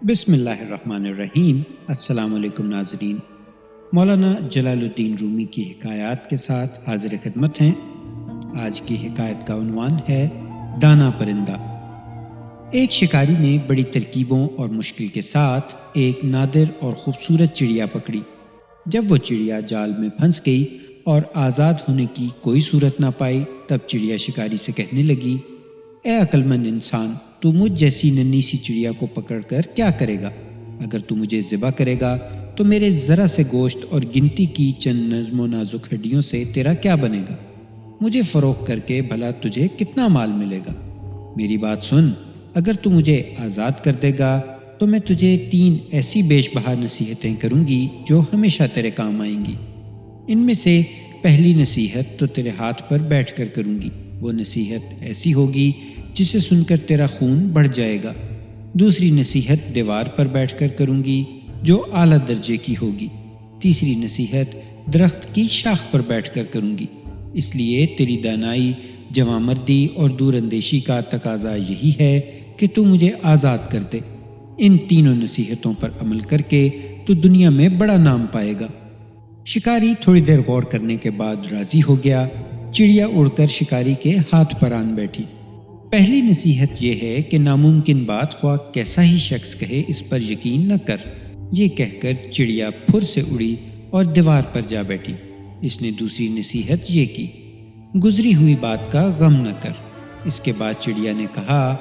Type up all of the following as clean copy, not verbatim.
بسم اللہ الرحمن الرحیم۔ السلام علیکم ناظرین، مولانا جلال الدین رومی کی حکایات کے ساتھ حاضر خدمت ہیں۔ آج کی حکایت کا عنوان ہے دانا پرندہ۔ ایک شکاری نے بڑی ترکیبوں اور مشکل کے ساتھ ایک نادر اور خوبصورت چڑیا پکڑی۔ جب وہ چڑیا جال میں پھنس گئی اور آزاد ہونے کی کوئی صورت نہ پائی، تب چڑیا شکاری سے کہنے لگی، اے عقل مند انسان، تو مجھ جیسی ننھی سی چڑیا کو پکڑ کر کیا کرے گا؟ اگر تو مجھے ذبح کرے گا تو میرے ذرا سے گوشت اور گنتی کی چند نرم و نازک ہڈیوں سے تیرا کیا بنے گا؟ مجھے فروخت کر کے بھلا تجھے کتنا مال ملے گا؟ میری بات سن، اگر تو مجھے آزاد کر دے گا تو میں تجھے 3 ایسی بیش بہا نصیحتیں کروں گی جو ہمیشہ تیرے کام آئیں گی۔ ان میں سے پہلی نصیحت تو تیرے ہاتھ پر بیٹھ کر کروں گی، وہ نصیحت ایسی ہوگی جسے سن کر تیرا خون بڑھ جائے گا۔ دوسری نصیحت دیوار پر بیٹھ کر کروں گی جو اعلیٰ درجے کی ہوگی۔ تیسری نصیحت درخت کی شاخ پر بیٹھ کر کروں گی۔ اس لیے تیری دانائی، جوانمردی اور دور اندیشی کا تقاضا یہی ہے کہ تو مجھے آزاد کر دے۔ ان تینوں نصیحتوں پر عمل کر کے تو دنیا میں بڑا نام پائے گا۔ شکاری تھوڑی دیر غور کرنے کے بعد راضی ہو گیا۔ چڑیا اڑ کر شکاری کے ہاتھ پر آن بیٹھی۔ پہلی نصیحت یہ ہے کہ ناممکن بات خواہ کیسا ہی شخص کہے اس پر یقین نہ کر۔ یہ کہہ کر چڑیا پھر سے اڑی اور دیوار پر جا بیٹھی۔ اس نے دوسری نصیحت یہ کی، گزری ہوئی بات کا غم نہ کر۔ اس کے بعد چڑیا نے کہا،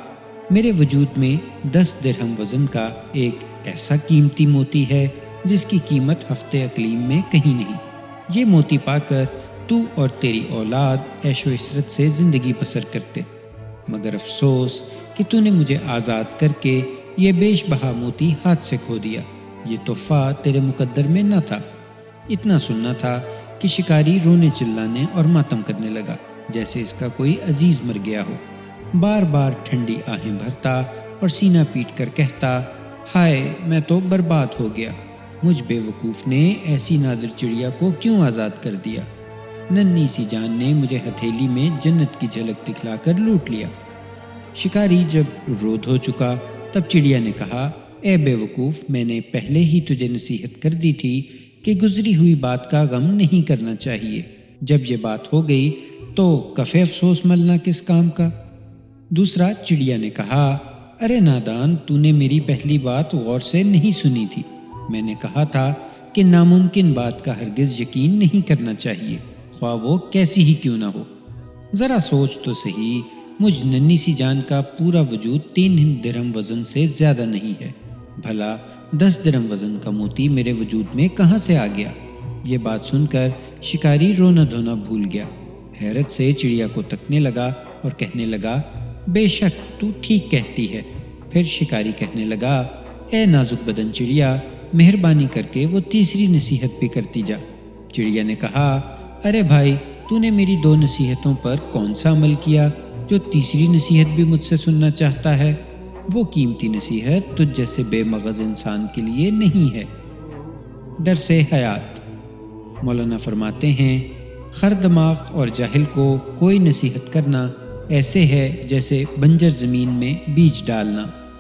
میرے وجود میں 10 درہم وزن کا ایک ایسا قیمتی موتی ہے جس کی قیمت ہفتے اقلیم میں کہیں نہیں۔ یہ موتی پا کر تو اور تیری اولاد عیش و عشرت سے زندگی بسر کرتے، مگر افسوس کہ تو نے مجھے آزاد کر کے یہ بیش بہا موتی ہاتھ سے کھو دیا۔ یہ تحفہ تیرے مقدر میں نہ تھا۔ اتنا سننا تھا کہ شکاری رونے چلانے اور ماتم کرنے لگا، جیسے اس کا کوئی عزیز مر گیا ہو۔ بار بار ٹھنڈی آہیں بھرتا اور سینہ پیٹ کر کہتا، ہائے میں تو برباد ہو گیا، مجھ بے وقوف نے ایسی نادر چڑیا کو کیوں آزاد کر دیا؟ ننھی سی جان نے مجھے ہتھیلی میں جنت کی جھلک دکھلا کر لوٹ لیا۔ شکاری جب رود ہو چکا تب چڑیا نے کہا، اے بے وقوف، میں نے پہلے ہی تجھے نصیحت کر دی تھی کہ گزری ہوئی بات کا غم نہیں کرنا چاہیے۔ جب یہ بات ہو گئی تو کفے افسوس ملنا کس کام کا؟ دوسرا چڑیا نے کہا، ارے نادان، تو نے میری پہلی بات غور سے نہیں سنی تھی۔ میں نے کہا تھا کہ ناممکن بات کا ہرگز یقین نہیں کرنا چاہیے، خواہ وہ کیسی ہی کیوں نہ ہو۔ ذرا سوچ تو صحیح، مجھ ننھی سی جان کا پورا وجود 3 درہم وزن سے زیادہ نہیں ہے، بھلا 10 درہم وزن کا موتی میرے وجود میں کہاں سے آ گیا؟ یہ بات سن کر شکاری رونا دھونا بھول گیا، حیرت سے چڑیا کو تکنے لگا اور کہنے لگا، بے شک تو ٹھیک کہتی ہے۔ پھر شکاری کہنے لگا، اے نازک بدن چڑیا، مہربانی کر کے وہ تیسری نصیحت بھی کرتی جا۔ چڑیا نے کہا، ارے بھائی، تو نے میری 2 نصیحتوں پر کون سا عمل کیا جو تیسری نصیحت بھی مجھ سے سننا چاہتا ہے؟ وہ قیمتی نصیحت تجھ جیسے بے مغز انسان کے لیے نہیں ہے۔ درس حیات۔ مولانا فرماتے ہیں، خر دماغ اور جاہل کو کوئی نصیحت کرنا ایسے ہے جیسے بنجر زمین میں بیج ڈالنا۔